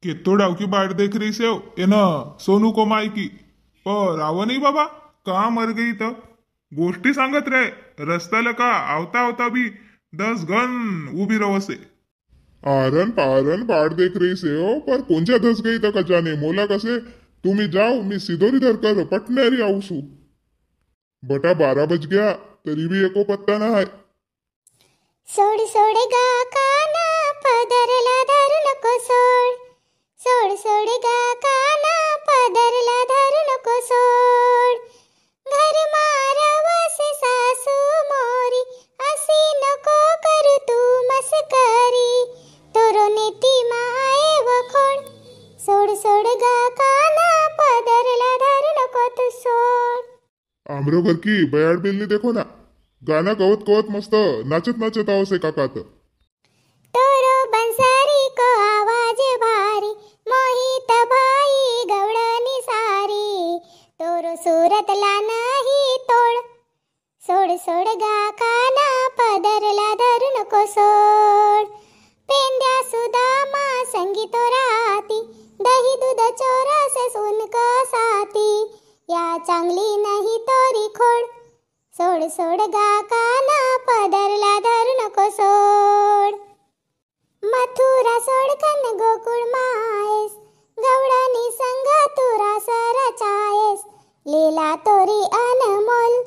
केतो डावकी बाट देख रही से एन सोनू को मायकी पर आव नाही बाबा का मर गई तर गोष्टी सांगत रे रस्त्याला का आवता आवता भी 10 घन उभी रवसे आरन पारन बाट देख रही से हो पर कोणच्या धस गई तक जाने मोला कसे तुम्ही जाओ मी सिदोरी धरकर पटनेरी आऊसू बटा 12 बज गया तरी भी एको पत्ता ना है सोड सोड गा काना पदरला धरू नको सोड सोड सोड गा काना पदरला धरू नको सोड घर मारवसे सासू मोरी असी नको करू तू मस्करी तोरो नीती माये वखोड सोड सोड गा काना पदरला धरू नको तू सोड आमरो घर की बयाड बिल्ली देखो ना गाना कवत कवत मस्त नाचत नाचत आवसे काकात तोरो बंसारी को आवाज भारी मोहित भाई गवळणी सारी तोरो सूरत ला नाही तोड सोड सोड गा काना पदरला धरू नको सोड पेंड्या सुदामा संगीतो राती दही दूध चोरस सुनक साती या चांगली नाही तोरी खोड सोड सोड गा काना पदरला धरू नको सोड मथुरा सोड कन गोकुळ मायेस गवळणी संग तुरा सरचायेस लीला तोरी अनमोल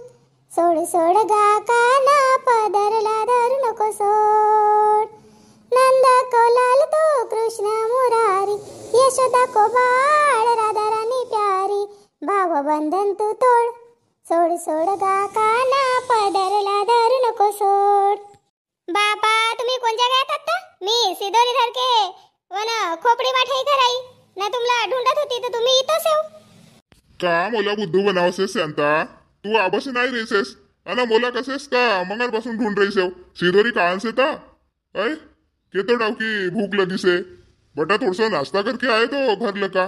सोड सोड गा काना पदरला धरू नको सोड नंद को लाल तू कृष्ण मुरारी यशोदा को बाळ राधा रानी प्यारी भाव बंधन तू तोड सोड सोड गा काना पदरला धरू नको सोड बापा तुम्ही कोणत्या गायत आहात? मी सिदोरी धरके वन खोपडी माठाई कराई ना तुम्हाला ढूंढत होती तर तुम्ही इथंच येऊ का मोला बुद्धू बनावसेस शांता तू आबस नाही रेसेस अना मोला कसेस का मंगल पासून ढूंढ रही से सिदोरी कहां से था ऐ केतो डावकी भूख लगी से बटा थोड़सा नाश्ता करके आए तो घर लगा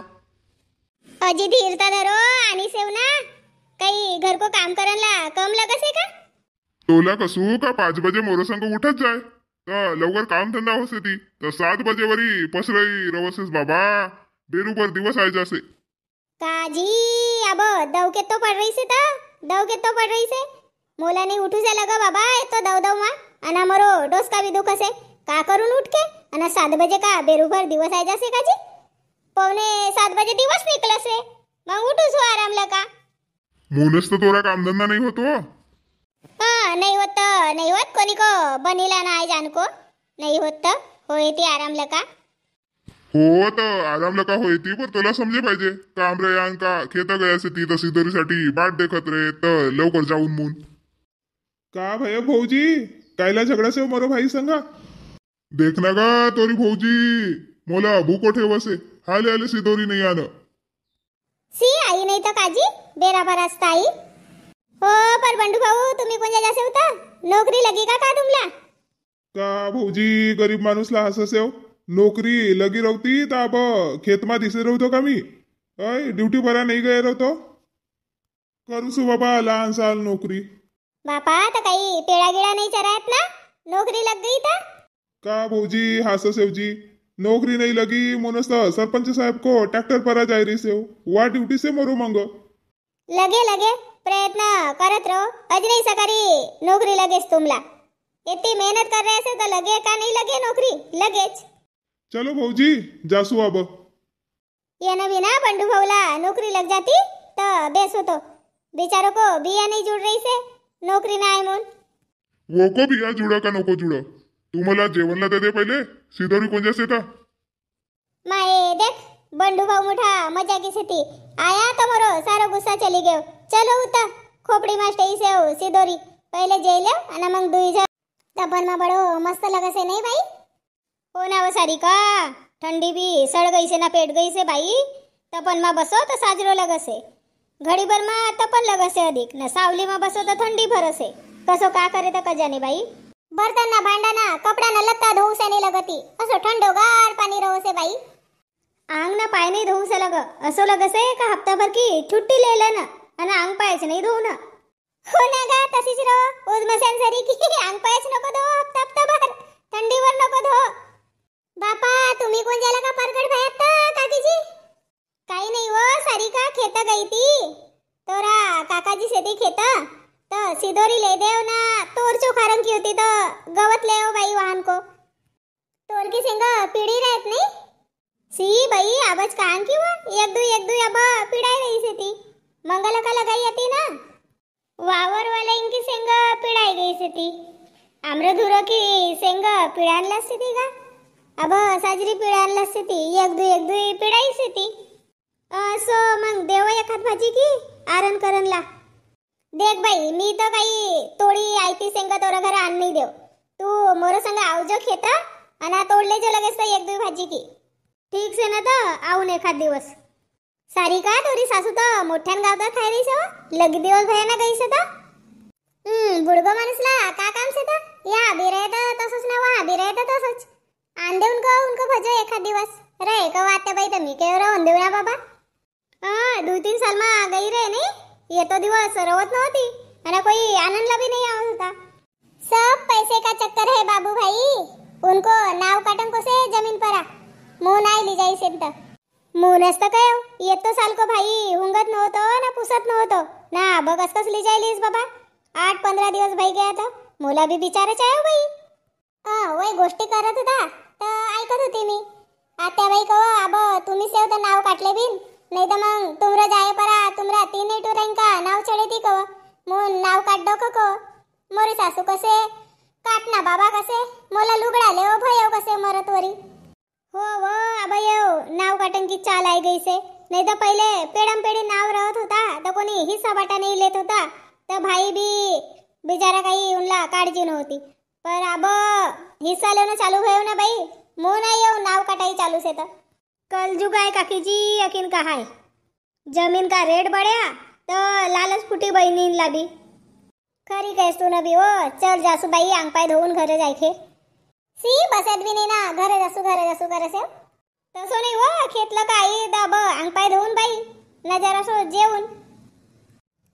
अजी धीरता धरो आणि सेव ना काही घर को काम करनला कम लगसे का तोला कसू का 5 बजे मोरो संग उठत जाय तर लवकर काम धंदा होसे ती तर 7 बजे वरी पसरई रवसेस बाबा बेरूबर दिवस आय जासे काजी अब दव के तो पड़ रही से ता दव के तो पड़ रही से मोला नहीं उठू से लगा बाबा तो दव दव मा अना मरो डोसका भी दुख से का करून उठ के अना 7 बजे का बेरूबर दिवस आय जासे काजी पौने 7 बजे दिवस निकले से मग उठू सो आराम लगा मुनस तो तोरा काम धंदा नहीं होतो हाँ नहीं होत कोनी को बनीला ना आय जान को नहीं होत होय ती आराम लगा हो तो आराम लका होय ती पण तुला समजे पाहिजे काम रे का खेता गया से ती तर सिदोरीसाठी बाट देखत रे तर लवकर जाऊन मून का भैया भाऊजी कायला झगड़ा से मरो भाई संगा देखना का तोरी भाऊजी मोला भूको ठेवसे हाले आले सिदोरी नहीं आन सी आई नहीं तो काजी बेराबर असता आई हो पर बंडू भाऊ तुम्ही कोणत्या जासे होता नोकरी लगी का तुमला का भाऊजी गरीब माणूसला हससेव नोकरी लगी रवती तर अब खेत मा दिसे रवतो का मी अय ड्यूटी भरा नाही गए रवतो करू सु बाबा लहान साल नोकरी बापा तर काही पेड़ा गिड़ा नहीं चरायत ना नौकरी लग गई था का भाऊजी हससेव जी नौकरी नहीं लगी मोनस सरपंच साहब को ट्रैक्टर पर जाय रही से वा ड्यूटी से मरो मंग लगे प्रयत्न करत रहो अज नहीं सकारी नौकरी लगेच तुमला इतनी मेहनत कर रहे से तो लगे का नहीं लगे नौकरी लगेच चलो भाऊजी जासू अब ये न भी ना बंडू भाऊला नौकरी लग जाती तो बेस होतो बेचारों को बिया नहीं जुड़ रही से नौकरी ना आए मून वो को बिया जुड़ा का नको जुड़ा तू मला जेवणला दे पहिले सिदोरी कोणत्या से था माए देख बंडू भाऊ मुठा मजा की स्थिति आया तो मरो सारो गुस्सा चली गयो चलो उता खोपड़ी में स्टे से हो सिदोरी पहले जेल अना मंग दुई जा तपन में बड़ो मस्त लगा से नहीं भाई हो ना वो सारी का ठंडी भी सड़ गई से ना पेट गई से भाई तपन में बसो तो साजरो लगा से घड़ी भर में तपन लगा से अधिक न सावली में बसो तो ठंडी भर से कसो का करे तो कजाने भाई बर्तन ना भांडा ना कपड़ा ना लत्ता धोऊ से नहीं लगती असो ठंडो गार पानी रहो से भाई आंग ना पाय नहीं धोऊ से लग असो लग से का हफ्ता भर की छुट्टी ले लेना आणि आंग पायच नाही धोऊ ना हो ना गा तशीच रहो उजमसन सरी की आंग पायच नको धो हफ्ता भर थंडीवर नको धो बापा तुम्ही कोण ज्याला का परगड भयात गवत ले आओ बाई वाहन को. तोर की शेंग पिढी राहत नाही. सी बाई आवाज कान की वा एक दू अब पिढाई रही से ती. मंगल का लगाई आती ना. वावर वाले इनकी शेंग पिढाई गई से ती. आम्रधुर की शेंग पिढानला से ती का. अब साजरी पिढानला से ती. एक दू पिढाई से ती. सो मग देव एखाद भाजी की आरण करणला. देख बाई मी तर काही तोडी आयती शेंगा तोरा घर आण नाही देव. तू मोर संग आवजो खेता आणि तोडले जो लगेच तर एक दू भाजी की. ठीक से ना तर आऊन एखाद दिवस. सारी का तोरी सासू तर मोठ्यान गावतात खाय रही सो. लगी दिवस भयाना गई से तर. बुडगो माणूसला का काम से तर. या भी रहे तर तसंच ना वहा भी रहे तर तसंच. आण देऊन का उनको भजो एखाद दिवस. रे का वात्या बाई तर मी केव राहून देऊ ना बाबा. 2-3 साल मा गई रे नहीं. ये तो दिवस रवत नव्हती आणि कोई आनंदला भी नहीं आवत होता. सब पैसे का चक्कर है बाबू भाई. उनको नाव काटन को से जमीन परा मुंह नाही ली जाई सेंत. मुंह नसतं काय. ये तो साल को भाई हुंगत नव्हतो ना पुसत नव्हतो ना बगस कस ली जायलीस बाबा. 8-15 दिवस भाई गया तो मुला भी बिचाराच आहे बाई. वय गोष्टी करत होता तर ऐकत होती मी. आत्या बाई कहो अब तुम्ही सेव तर नाव काटले बिन नहीं तो मग तुमरा जाए परा तुमरा 3 टुराइन का नाव चढ़े थी कहो. मुन नाव काट दो को मोरी सासू कसे काटना बाबा कसे मोला लुगड़ा ले ओ भयो कसे मरत वरी. हो वो अब ये नाव काटन की चाल आई गई से. नहीं तो पहले पेड़म पेड़ी नाव रहत होता तो कोणी हिस्सा बाटा नहीं लेत होता. तो भाई भी बिचारा काही उनला काळजी नव्हती. पर अब हिस्सा लेना चालू भयो ना बाई. मुंह नाही येऊ नाव काटाई चालू से. तर कलजुग आहे काकीजी. यकीन का है जमीन का रेट बढ़या तो लालच फुटी बहिणीला भी. खरी कैस तू नबी हो. चल जासू बाई अंग पाय धुवून घरे जायखे. सी बसत भी नाही ना घरे जासू करे से. तसो नाही हो खेतलं काही दाब अंग पाय धुवून बाई ना जरा सो जेवून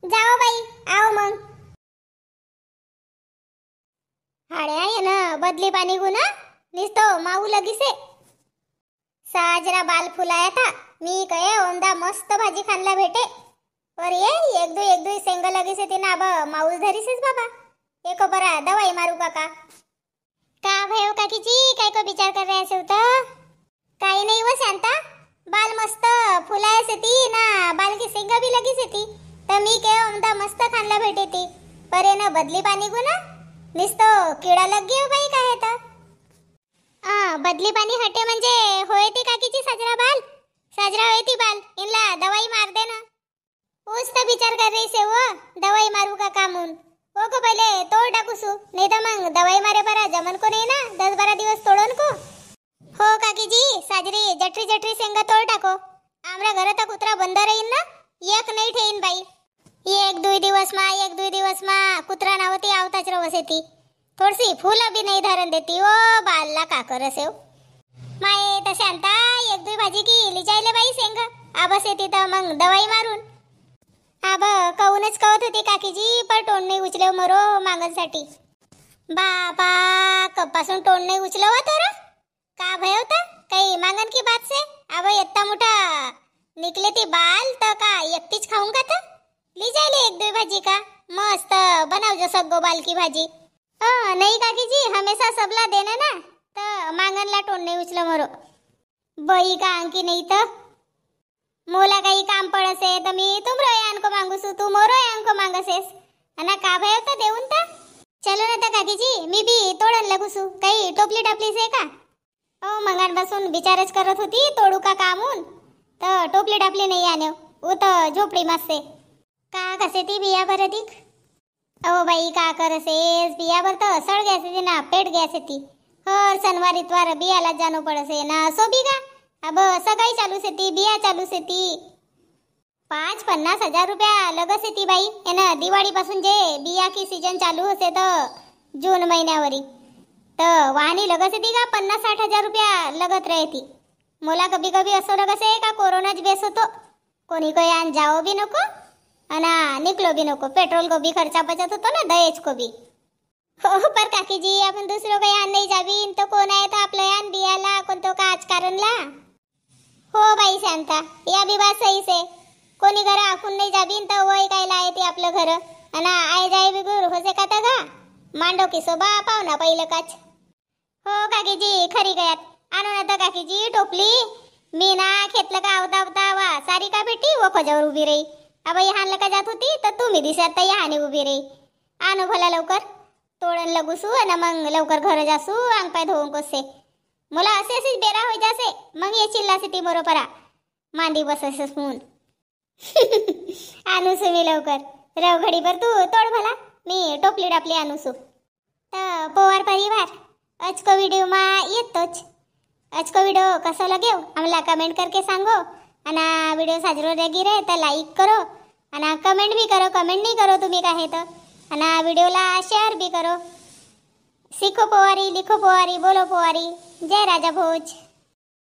जाओ बाई. आओ मग हाड्या ये ना बदली पाणी गुना निस्तो माऊ लगी से. साजरा बाल फुलाया था. मी कहे ओंदा मस्त भाजी खानला भेटे. और ये एक दू शेंग लगी से तीन अब माऊस धरी सेस बाबा. एक बरा दवाई मारू का भयो काकीजी काय को विचार कर रहे से तो. काही नाही वो शांता. बाल मस्त फुलाया से ती ना बाल की शेंग भी लगी से ती. तर मी कहे ओंदा मस्त खानला भेटे ती. पर ना बदली पाणी गुना निस्तो किडा लग गयो बाई काय तर. बदली पाणी हटे म्हणजे होय ती काकीची साजरा होय ती बाल इनला दवाई मार दे ना. उस तो विचार कर रही से वो दवाई मारू का कामून. वो को पहले तोड़ डाकूसू नहीं तो मग दवाई मारे परा जमन को नहीं ना 10-12 दिवस तोड़न को. हो काकीजी साजरी जटरी शेंगा तोड़ टाको. आमरा घर तर कुत्रा बंद राहीन ना. एक नाही ठेईन बाई. एक दू दिवस मा कुत्रा नावती आवताच रवसे ती. थोडसी फूल भी नहीं धरन देती. ओ बालला का करसेव माये तर शांता एक दू भाजी की लिजायले बाई शेंग आबस येते तर मग दवाई मारून. आब कहूनच कहत होती काकीजी पर तोंड नाही उचले मरो मागणसाठी. बाबा कपासून तोंड नाही उचलो तर का भय होता काही मागण की बात से. अब इतना मोठा निकले ती बाल तर का एकटीच खाऊन का तर लिजायले एक दू भाजी का मस्त बनावजो सग्गो बाल की भाजी. नहीं काकीजी हमेशा सबला देना ना तर मांगनला तोंड नाही उचलो मरो. बई का अंकी नहीं तर मोला काही काम पडसे तर मी तुमरो यान को मांगूसू तू मोरो यान को मांगसेस अना का भय होता देऊन तर. चलो ना तर काकीजी मी भी तोडन लगूसू काही टोपली टापली से का. मंगान बसून विचारच करत होती तोडू का कामून तर टोपली टापली नाही आने वो तो झोपडी मस्से. का कसे ती बिया बर दिख. ओ बाई का करसेस बिया बर तो सड़ गया से ना पेट गया से ती. हर शनिवार इतवार बियाला जानो पड़से ना सो बीघा. अब सगाई चालू से ती बिया चालू से ती. 5-50 हजार रुपया लगसे ती बाई. एना दिवाळी पासून जे बिया की सीजन चालू होसे तो जून महिन्यावरी तर वाहनी लगसे ती का 50-60 हजार रुपया लगत रहे ती. मोला कभी कभी असो लगसे का कोरोनाच बेस होतो. कोणी को यान जाओ भी नको अना निकलो भी नको. पेट्रोल को भी खर्चा बचत होतो ना दहेज को भी. हो पर काकीजी आपण दुसरो को यान नाही जावीन तो कोण आहे तर आपलं यान बियाला कोणतो का आजकारणला. हो बाई शांता या भी बात सही से. कोणी घर आखून नाही जावीन तर वय काय लाये ते आपलं घर अना आय जाय भी गुर होसे का तगा मांडो की सोबा पाहुणा पहिलं काच. हो काकीजी खरी गयात. आणू ना तर काकीजी टोपली. मी ना खेतलं का आवता आवता वा सारी का बेटी वो खोजावर उभी रही. अबा हानलं का जात होती तर तुम्ही दिसत तर हाने उभी रही. आणू भला लवकर तोडण लगूसू आणि मग लवकर घर जासू अंग पाय धुवून कोसे. मला असे असेच बेरा होई जासे मग ये चिल्ला सिटी मोरोपरा मांडी बसस म्हणून. आणूसू मी लवकर रव घडी पर तू तोड भला मी टोपली डापली आणूसू. तर पोवार परिवार आज को वीडियो में येतोच. आज को वीडियो कसो लग्यो हमला कमेंट करके सांगो. आणि वीडियो साजरो लगी रहे तो लाइक करो आणि कमेंट भी करो. कमेंट नहीं करो तुम्ही का है तो आणि वीडियोला शेअर भी करो. सीखो पोवारी लिखो पोवारी बोलो पोवारी. जय राजा भोज.